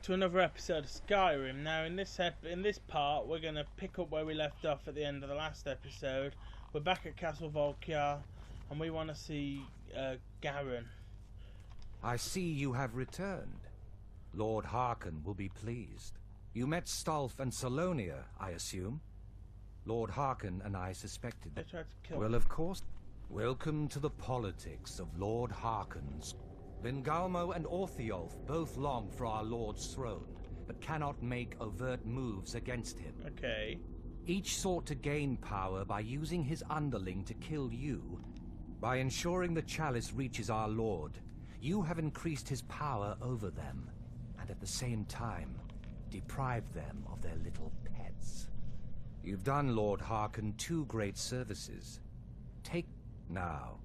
to another episode of Skyrim. Now, in this part, we're going to pick up where we left off at the end of the last episode. We're back at Castle Volkjar, and we want to see Garen. I see you have returned. Lord Harkon will be pleased. You met Stolf and Salonia, I assume? Lord Harkon and I suspected They that. tried to kill Well, me. of course. Welcome to the politics of Lord Harkon's. Vingalmo and Orthiolf both long for our Lord's throne, but cannot make overt moves against him. Okay. Each sought to gain power by using his underling to kill you. By ensuring the chalice reaches our Lord, you have increased his power over them, and at the same time, deprived them of their little pets. You've done Lord Harkon two great services. Take now.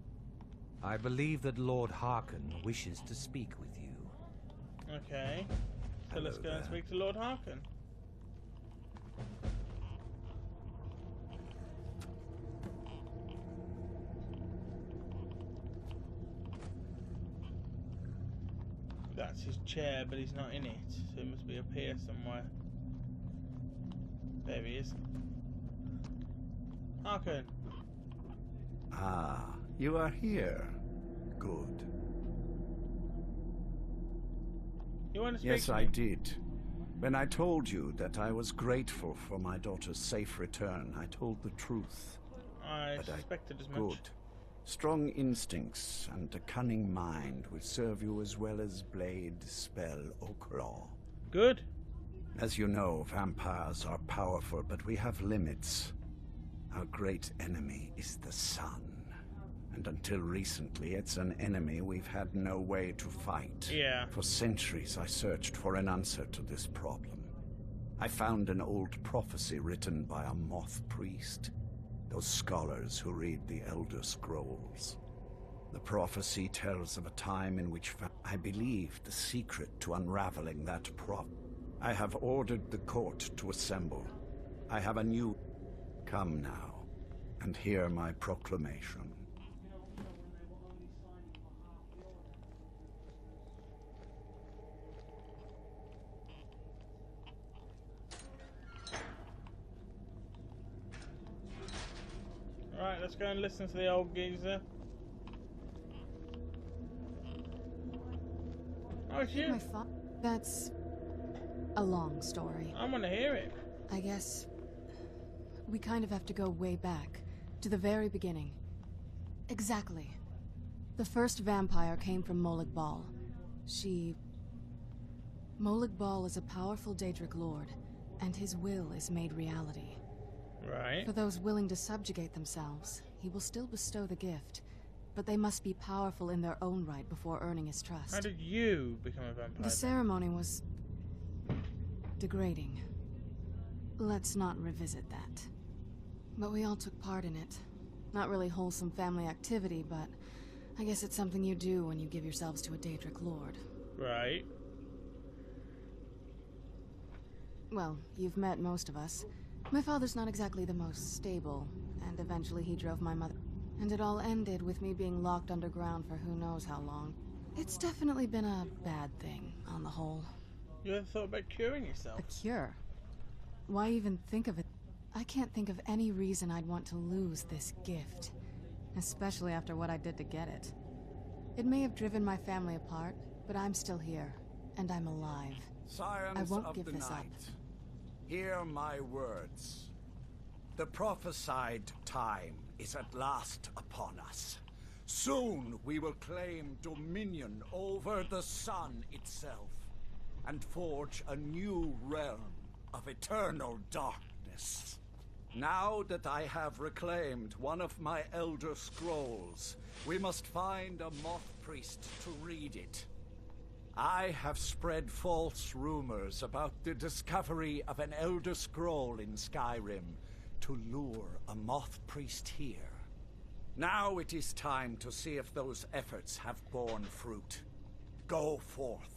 I believe that Lord Harkon wishes to speak with you. Okay. So Hello let's go and there. speak to Lord Harkon. That's his chair, but he's not in it, so he must be up here somewhere. There he is. Harkon. Ah, you are here. Good. You want to speak Yes, to I me? did. When I told you that I was grateful for my daughter's safe return, I told the truth. I But suspected as much. Good. Strong instincts and a cunning mind will serve you as well as blade, spell, or claw. Good. As you know, vampires are powerful, but we have limits. Our great enemy is the sun. And until recently, it's an enemy we've had no way to fight. Yeah. For centuries, I searched for an answer to this problem. I found an old prophecy written by a moth priest. Those scholars who read the Elder Scrolls. The prophecy tells of a time in which I believe the secret to unraveling that I have ordered the court to assemble. I have a new... Come now, and hear my proclamation. Alright, let's go and listen to the old geezer. Oh, it's you. That's a long story. I want to hear it. I guess we kind of have to go way back, to the very beginning. Exactly. The first vampire came from Molag Bal. Molag Bal is a powerful Daedric lord, and his will is made reality. Right. For those willing to subjugate themselves, he will still bestow the gift, but they must be powerful in their own right before earning his trust. How did you become a vampire? The ceremony was... degrading. Let's not revisit that. But we all took part in it. Not really wholesome family activity, but I guess it's something you do when you give yourselves to a Daedric lord. Right. Well, you've met most of us. My father's not exactly the most stable, and eventually he drove my mother. And it all ended with me being locked underground for who knows how long. It's definitely been a bad thing, on the whole. You ever thought about curing yourself? A cure? Why even think of it? I can't think of any reason I'd want to lose this gift. Especially after what I did to get it. It may have driven my family apart, but I'm still here. And I'm alive. Scions I won't of give the this up. night, hear my words. The prophesied time is at last upon us. Soon we will claim dominion over the sun itself, and forge a new realm of eternal darkness. Now that I have reclaimed one of my Elder Scrolls, we must find a moth priest to read it. I have spread false rumors about the discovery of an Elder Scroll in Skyrim to lure a moth priest here. Now it is time to see if those efforts have borne fruit. Go forth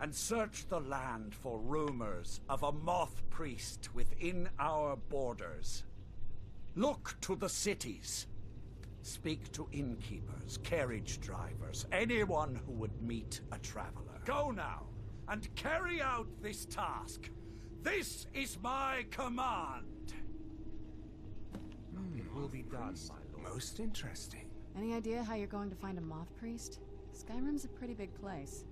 and search the land for rumors of a moth priest within our borders. Look to the cities. Speak to innkeepers, carriage drivers, anyone who would meet a traveler. Go now, and carry out this task. This is my command. It will be done, my lord. Most interesting. Any idea how you're going to find a moth priest? Skyrim's a pretty big place.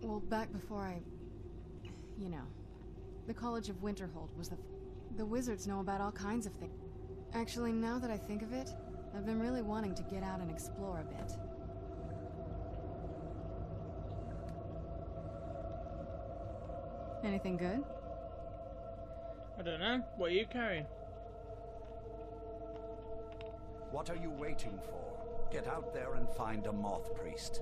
Well, back before you know, the College of Winterhold was the wizards know about all kinds of things. Actually, now that I think of it, I've been really wanting to get out and explore a bit. Anything good? I don't know. What are you carrying? What are you waiting for? Get out there and find a moth priest.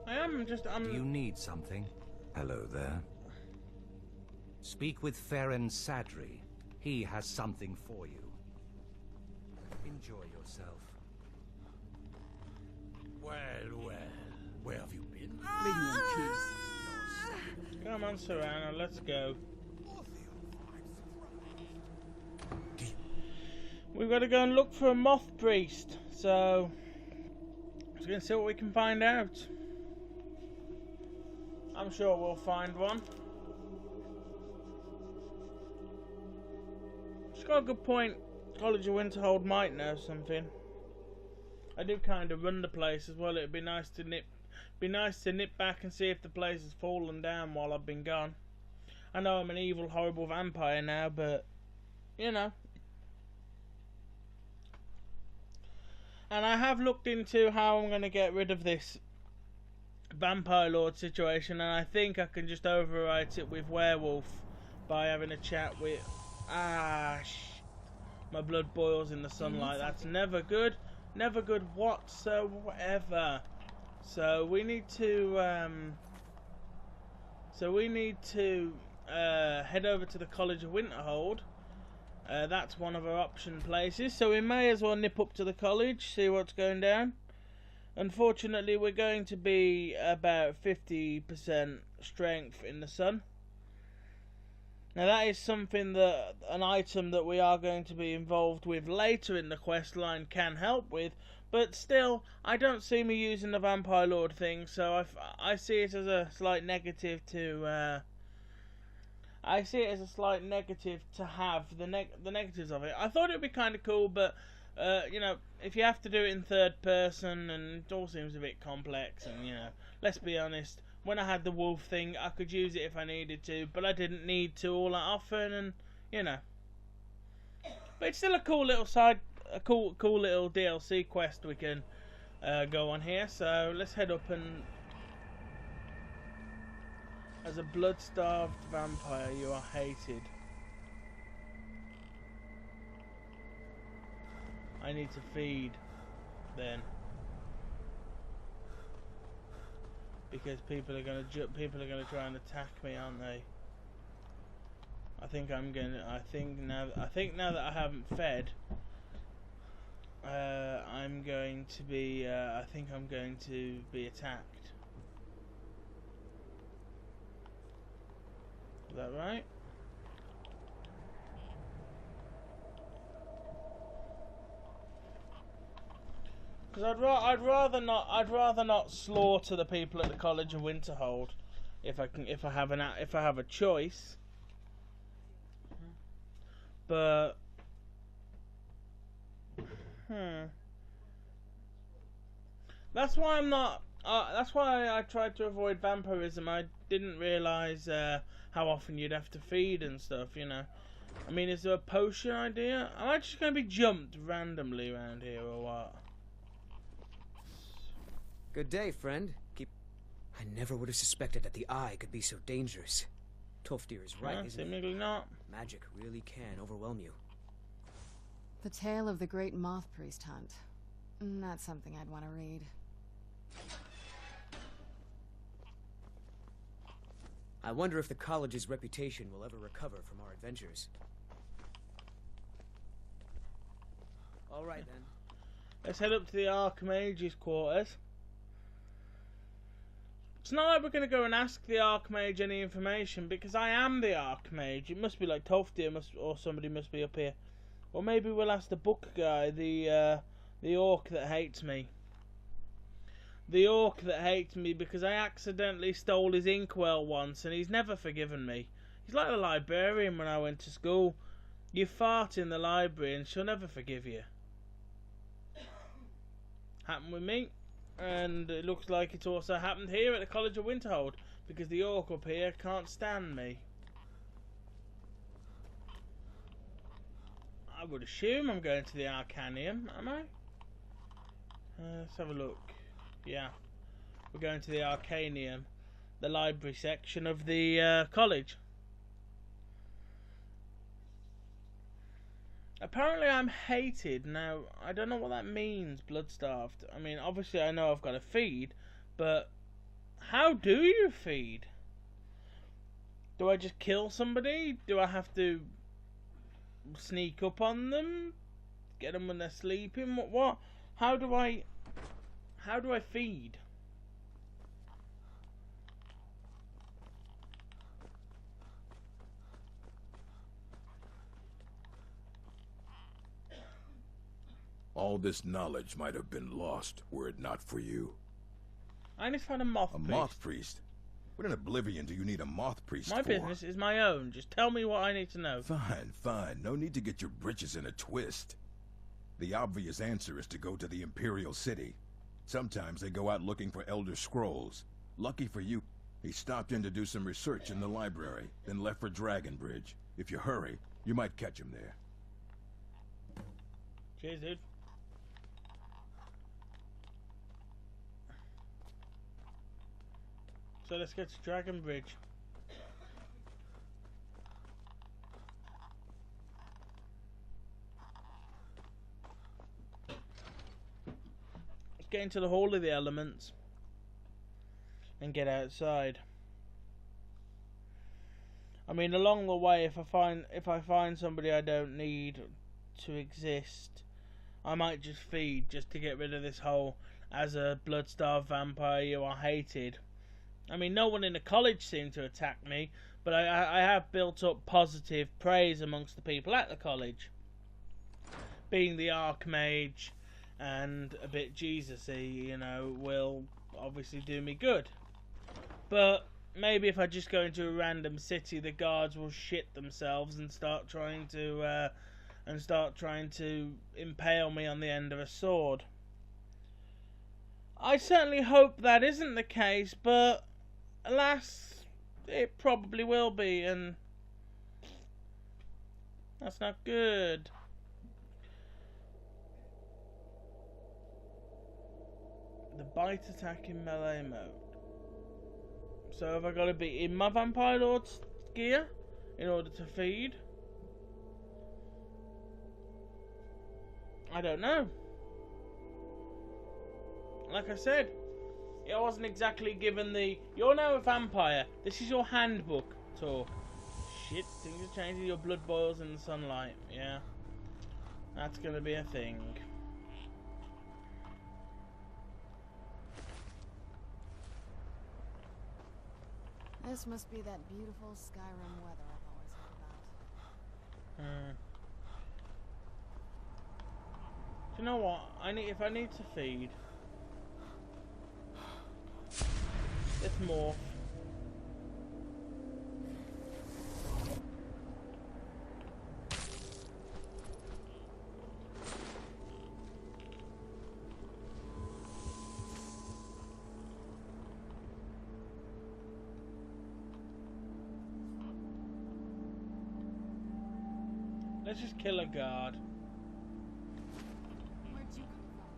Do you need something? Hello there. Speak with Farron Sadri. He has something for you. Enjoy yourself. Well, well. Where have you been? Come on, Serrano, let's go. We've got to go and look for a moth priest, so we're going to see what we can find out. I'm sure we'll find one. She's got a good point. College of Winterhold might know something. I do kind of run the place as well. It'd be nice to nip back and see if the place has fallen down while I've been gone. I know I'm an evil, horrible vampire now, but you know. And I have looked into how I'm going to get rid of this vampire lord situation, and I think I can just overwrite it with werewolf by having a chat with my blood boils in the sunlight. That's never good whatsoever. So we need to head over to the College of Winterhold. That's one of our option places, so we may as well nip up to the college, see what's going down. Unfortunately, we're going to be about 50% strength in the sun. Now that is something that an item that we are going to be involved with later in the quest line can help with, but still, I don't see me using the Vampire Lord thing, so I see it as a slight negative to have the negatives of it. I thought it would be kind of cool, but you know, if you have to do it in third person, and it all seems a bit complex, and you know, let's be honest, when I had the wolf thing, I could use it if I needed to, but I didn't need to all that often, and you know. But it's still a cool little cool little DLC quest we can go on here. So let's head up and. As a blood-starved vampire, you are hated. I need to feed, then, because people are gonna try and attack me, aren't they? I think now that I haven't fed, I'm going to be. I think I'm going to be attacked. Is that right? Because I'd rather not slaughter the people at the College of Winterhold if I have a choice. But that's why I'm not. That's why I tried to avoid vampirism. I didn't realise how often you'd have to feed and stuff, you know. I mean, is there a potion idea? Am I just going to be jumped randomly around here or what? Good day, friend. I never would have suspected that the eye could be so dangerous. Toftir is right, isn't seemingly not. Magic really can overwhelm you. The tale of the great moth priest hunt. Not something I'd want to read. I wonder if the college's reputation will ever recover from our adventures. All right, then. Let's head up to the Archmage's quarters. It's not like we're going to go and ask the Archmage any information, because I am the Archmage. It must be like Toftir or somebody must be up here. Or maybe we'll ask the book guy, the orc that hates me. the orc that hates me because I accidentally stole his inkwell once, and he's never forgiven me. He's like the librarian when I went to school. You fart in the library and she'll never forgive you. Happened with me, and it looks like it's also happened here at the College of Winterhold, because the orc up here can't stand me. I would assume I'm going to the Arcanium, am I? Let's have a look. Yeah, we're going to the Arcanium, the library section of the college. Apparently I'm hated. Now, I don't know what that means, blood-starved. I mean, obviously I know I've got to feed, but how do you feed? Do I just kill somebody? Do I have to sneak up on them? Get them when they're sleeping? What? How do I feed? All this knowledge might have been lost were it not for you. I just found a moth priest. A moth priest? What in oblivion do you need a moth priest My for? business is my own. Just tell me what I need to know. Fine, fine. No need to get your britches in a twist. The obvious answer is to go to the Imperial City. Sometimes they go out looking for Elder Scrolls. Lucky for you, he stopped in to do some research in the library, then left for Dragonbridge. If you hurry, you might catch him there. Cheers, dude. So let's get to Dragonbridge. Let's get into the Hall of the Elements and get outside. I mean, along the way, if I find somebody I don't need to exist, I might just feed just to get rid of this whole as a blood-starved vampire you are hated. I mean, no one in the college seemed to attack me, but I have built up positive praise amongst the people at the college. Being the Archmage and a bit Jesus-y, you know, will obviously do me good. But maybe if I just go into a random city, the guards will shit themselves and start trying to impale me on the end of a sword. I certainly hope that isn't the case, but alas, it probably will be, and that's not good. The bite attack in melee mode. So have I got to be in my Vampire Lord's gear in order to feed? I don't know. Like I said, I wasn't exactly given the "you're now a vampire, this is your handbook" talk. Shit, things are changing. Your blood boils in the sunlight. Yeah, that's gonna be a thing. This must be that beautiful Skyrim weather I've always heard about. Do you know what? If I need to feed, let's morph. Let's just kill a guard. Where'd you come from?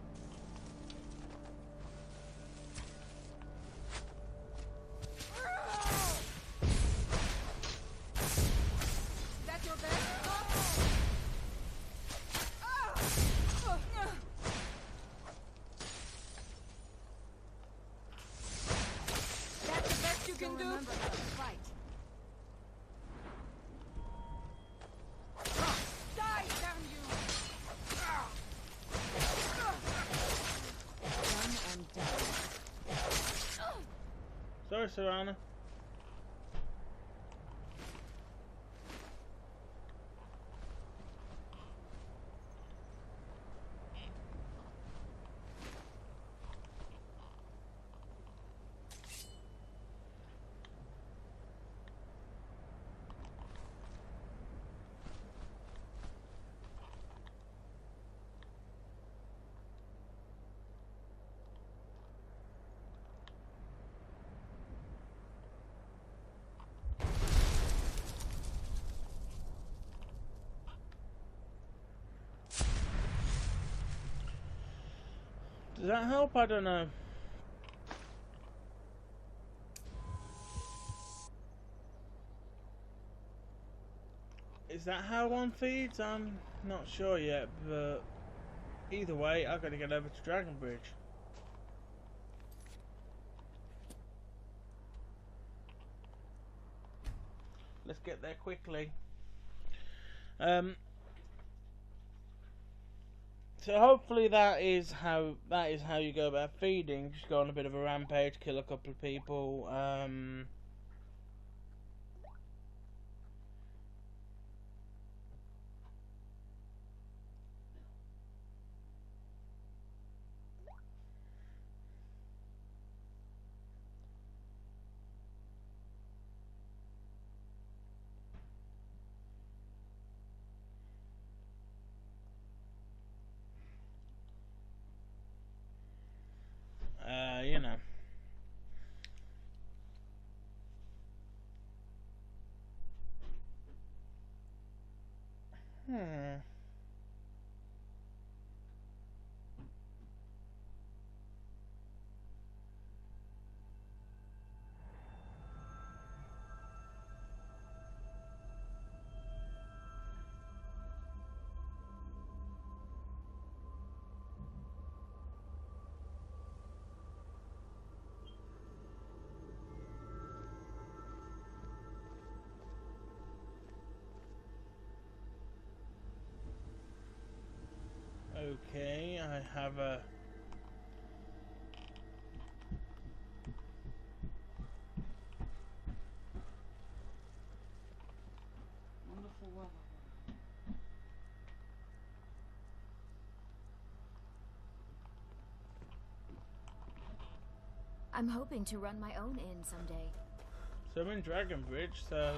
That's your best? That's the best you can do? Remember how to fight. Die, damn you! Done and done. Sorry, Serana. Does that help? I don't know. Is that how one feeds? I'm not sure yet, but either way, I've got to get over to Dragon Bridge. Let's get there quickly. So hopefully that is how you go about feeding. Just go on a bit of a rampage, kill a couple of people. You know. Okay, I have a... wonderful weather. I'm hoping to run my own inn someday. So I'm in Dragon Bridge, so...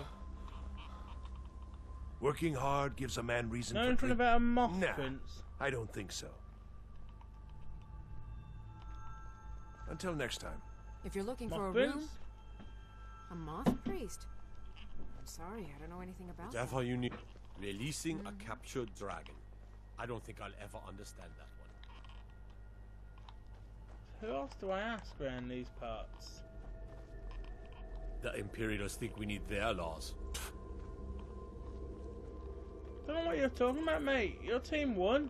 Working hard gives a man reason know for anything drink. about a moth Nah, prince? I don't think so. Until next time. If you're looking Moth for a prince? room, a moth priest. I'm sorry, I don't know anything about that. That's all you need. Releasing a captured dragon. I don't think I'll ever understand that one. Who else do I ask around these parts? The Imperials think we need their laws. Don't know what you're talking about, mate. Your team won.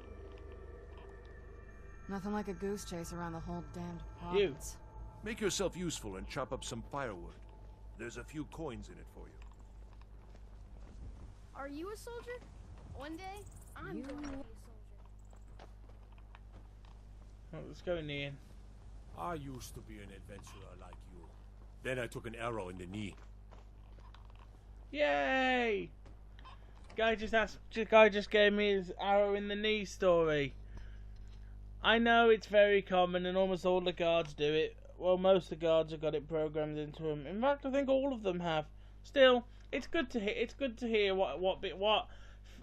Nothing like a goose chase around the whole damned You. province. Make yourself useful and chop up some firewood. There's a few coins in it for you. Are you a soldier? One day, I'm going to be a soldier. Oh, let's go in the inn. I used to be an adventurer like you. Then I took an arrow in the knee. Yay! Guy just gave me his arrow in the knee story. I know it's very common and almost all the guards do it. Well, most of the guards have got it programmed into them. In fact, I think all of them have. Still, it's good to hear. It's good to hear what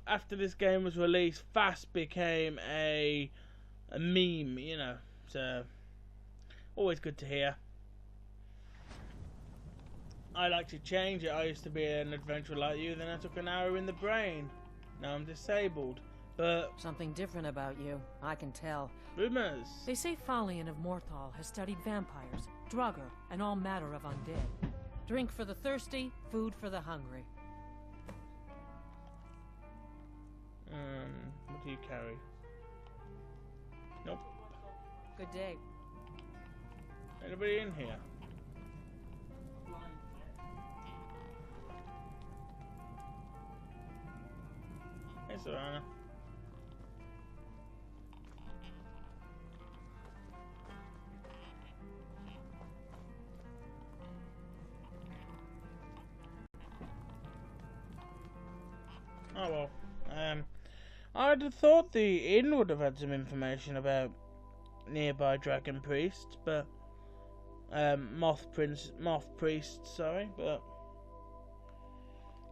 after this game was released, fast became a meme. You know, so always good to hear. I like to change it. I used to be an adventurer like you, then I took an arrow in the brain. Now I'm disabled. But something different about you, I can tell. Rumors. They say Falion of Morthal has studied vampires, Draugr, and all matter of undead. Drink for the thirsty, food for the hungry. What do you carry? Nope. Good day. Anybody in here? Hey, Savannah. Oh well. I'd have thought the inn would have had some information about nearby dragon priests, but moth priests, sorry, but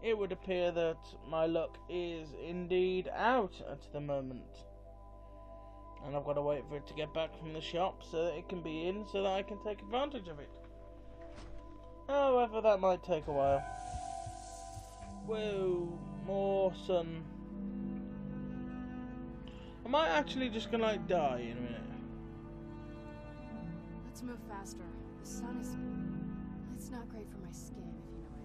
it would appear that my luck is indeed out at the moment. And I've got to wait for it to get back from the shop so that it can be in so that I can take advantage of it. However, that might take a while. Whoa, more sun. Am I actually just gonna like die in a minute? Let's move faster. The sun is... It's not great for my skin, if you know what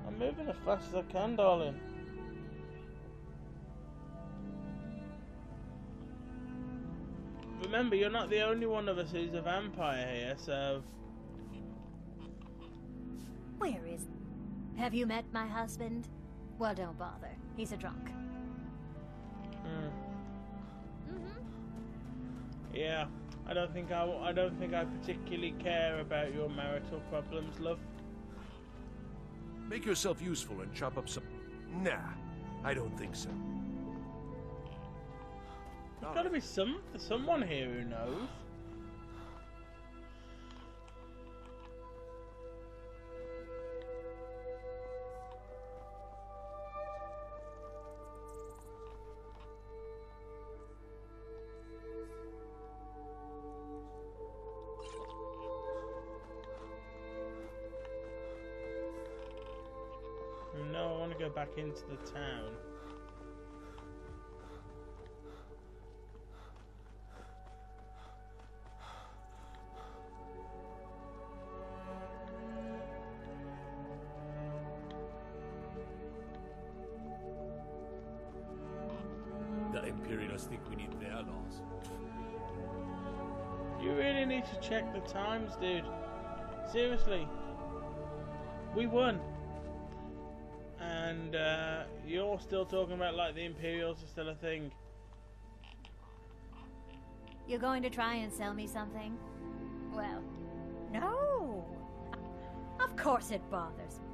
I mean. I'm moving as fast as I can, darling. Remember, you're not the only one of us who's a vampire here, so... Where is... Have you met my husband? Well, don't bother. He's a drunk. Yeah, I don't think I particularly care about your marital problems, love. Make yourself useful and chop up some... Nah, I don't think so. There's gotta be someone here who knows. No, I want to go back into the town. The Imperialists think we need their laws. You really need to check the times, dude. Seriously. We won. And you're still talking about like the Imperials are still a thing. You're going to try and sell me something? Well, no. Of course it bothers me.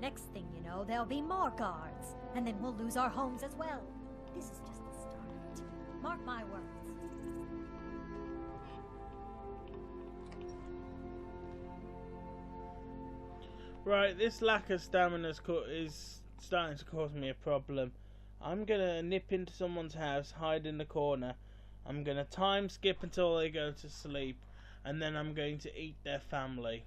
Next thing you know, there'll be more guards. And then we'll lose our homes as well. This is just the start. Mark my words. Right, this lack of stamina is starting to cause me a problem. I'm gonna nip into someone's house, hide in the corner. I'm gonna time skip until they go to sleep, and then I'm going to eat their family.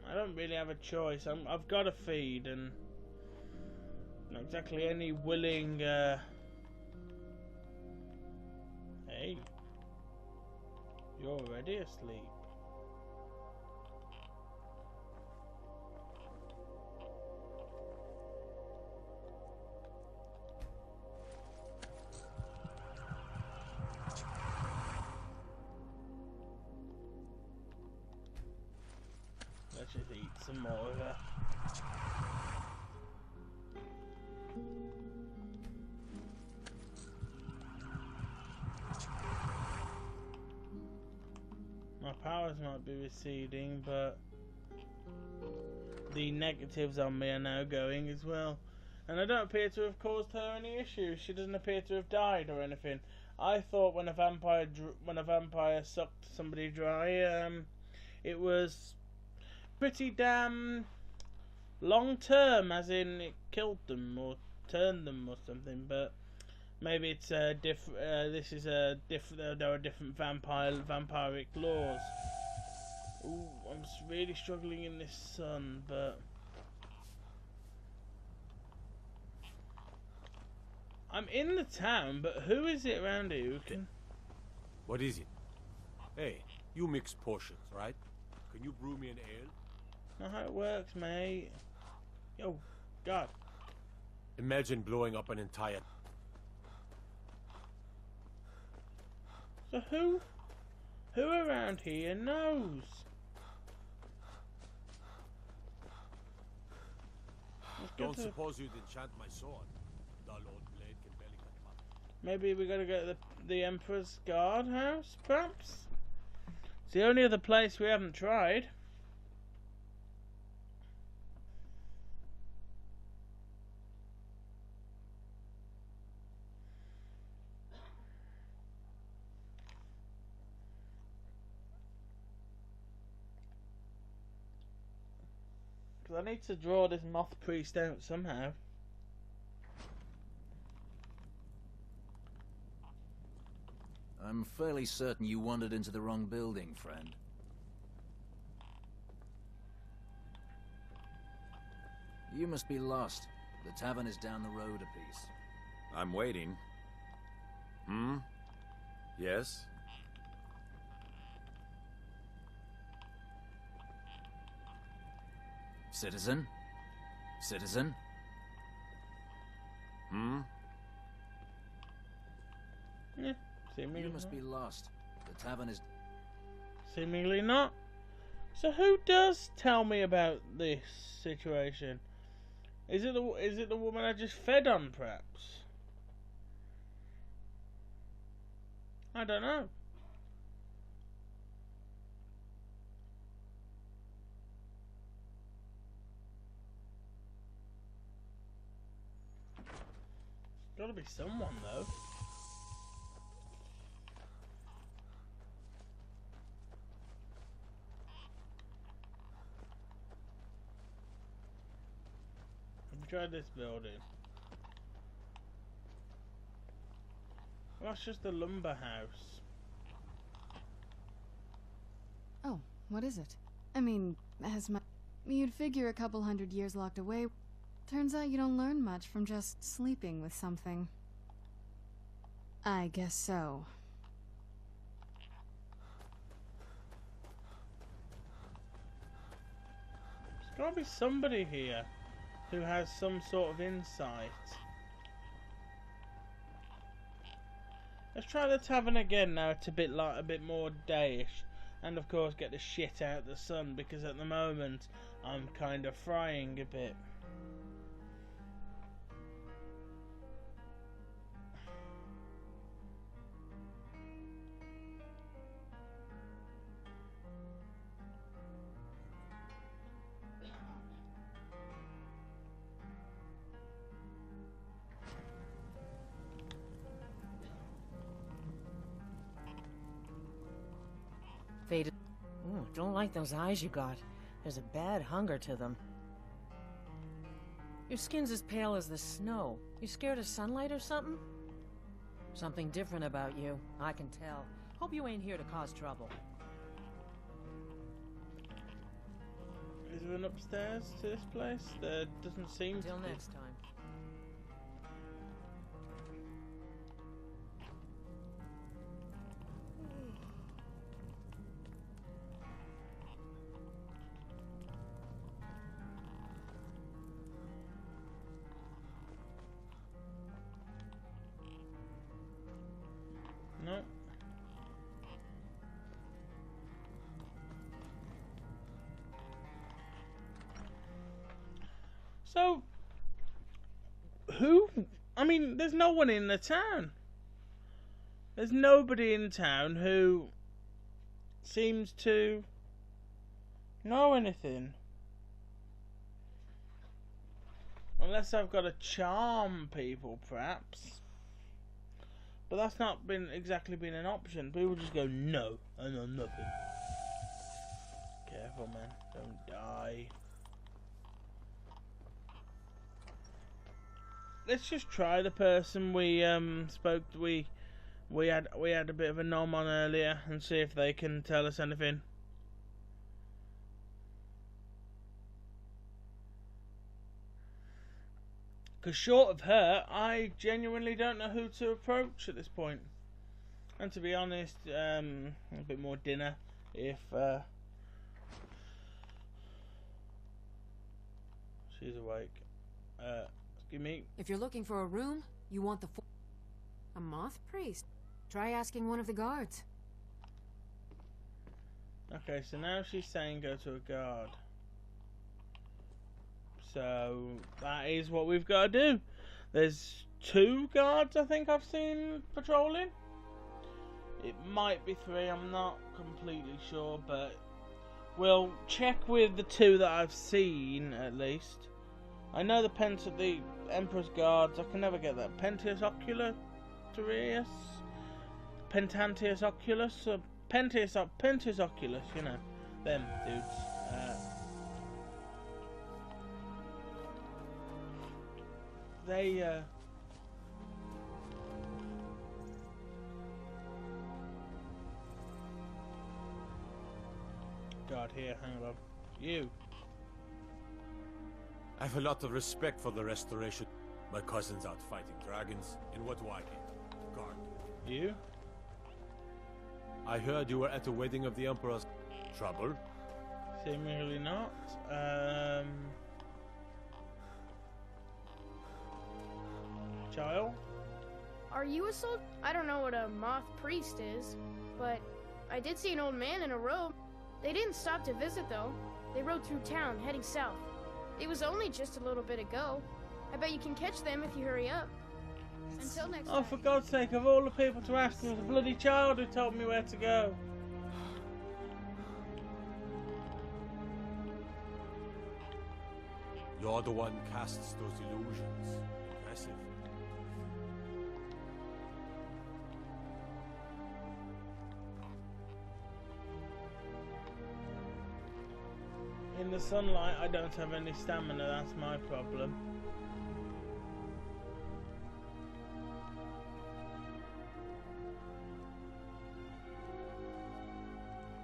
I don't really have a choice. I've got to feed, and not exactly any willing. Hey, you're already asleep. Let's just eat some more of it. My powers might be receding, but the negatives on me are now going as well. And I don't appear to have caused her any issues. She doesn't appear to have died or anything. I thought when a vampire sucked somebody dry, it was pretty damn long term, as in it killed them or turned them or something. But maybe it's a different. This is a different. There are different vampiric laws. Ooh, I'm really struggling in this sun, but I'm in the town. But who is it around here who can? What is it? Hey, you mix potions, right? Can you brew me an ale? Not how it works, mate. Yo, God. Imagine blowing up an entire... So who around here knows? Don't suppose you'd enchant my sword. Dull old blade can barely cut mutton. Maybe we gotta go to the Emperor's Guard house, perhaps? It's the only other place we haven't tried. I need to draw this moth priest out somehow. I'm fairly certain you wandered into the wrong building, friend. You must be lost. The tavern is down the road a piece. I'm waiting. Yes? Citizen? Citizen? Hmm? Yeah, seemingly You must not. be lost. The tavern is... Seemingly not. So who does tell me about this situation? Is it the woman I just fed on, perhaps? I don't know. Gotta be someone, though. Have we tried this building? Well, that's just the lumber house. Oh, what is it? I mean, you'd figure a couple 100 years locked away. Turns out you don't learn much from just sleeping with something. I guess so. There's gotta be somebody here who has some sort of insight. Let's try the tavern again now. It's a bit more dayish, and of course get the shit out of the sun, because at the moment I'm kind of frying a bit. Faded. Ooh, don't like those eyes you got. There's a bad hunger to them. Your skin's as pale as the snow. You scared of sunlight or something? Something different about you, I can tell. Hope you ain't here to cause trouble. Is there an upstairs to this place? There doesn't seem to be. Till next time. No. So, who? I mean, there's no one in the town. There's nobody in town who seems to know anything. Unless I've got to charm people, perhaps. But that's not exactly been an option. People just go, no, I know nothing. Careful, man. Don't die. Let's just try the person we spoke to. We had a bit of a nom on earlier, and see if they can tell us anything. Because short of her, I genuinely don't know who to approach at this point. And to be honest, a bit more dinner if she's awake. Excuse me. If you're looking for a room, you want a moth priest. Try asking one of the guards. Okay, so now she's saying go to a guard. So that is what we've got to do. There's 2 guards I think I've seen patrolling. It might be 3, I'm not completely sure, but we'll check with the 2 that I've seen at least. I know the Emperor's Guards, I can never get that. Pentius Oculus? Pentantius Oculus? Or Pentius Oculus, you know. Them dudes. God, here, hang on. You. I have a lot of respect for the Restoration. My cousin's out fighting dragons, and what do I get? Guard. You? I heard you were at the wedding of the Emperor's... Trouble? Seemingly not. Child? Are you a soldier? I don't know what a moth priest is, but I did see an old man in a robe. They didn't stop to visit, though. They rode through town, heading south. It was only just a little bit ago. I bet you can catch them if you hurry up. Until next time. Oh, for God's sake, of all the people to ask, there was a bloody child who told me where to go. You're the one who casts those illusions. Impressive. In the sunlight, I don't have any stamina, that's my problem.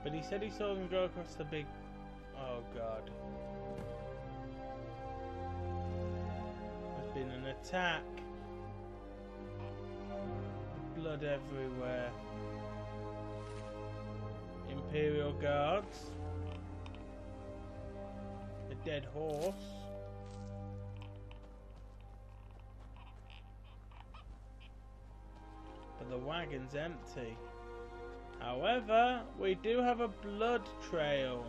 But he said he saw them go across the big... Oh God. There's been an attack. Blood everywhere. Imperial guards. A dead horse. But the wagon's empty. However, we do have a blood trail.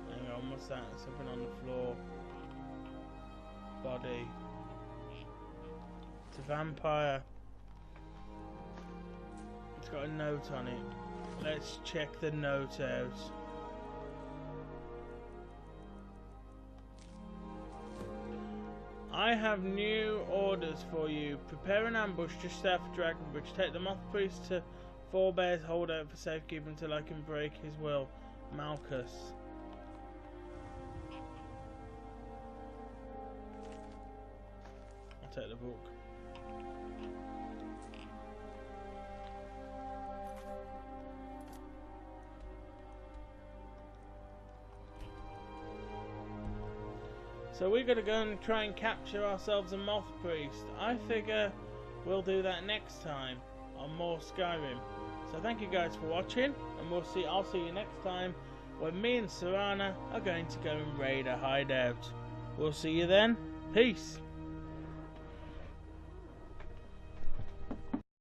Hang on, what's that? Something on the floor. Body. It's a vampire. It's got a note on it. Let's check the note out. I have new orders for you. Prepare an ambush just south of Dragonbridge. Take the Moth Priest to Four Bears Holdout for safekeeping until I can break his will. Malchus. I'll take the book. So we're going to go and try and capture ourselves a Moth Priest. I figure we'll do that next time on more Skyrim. So thank you guys for watching, and I'll see you next time when me and Serana are going to go and raid a hideout. We'll see you then. Peace.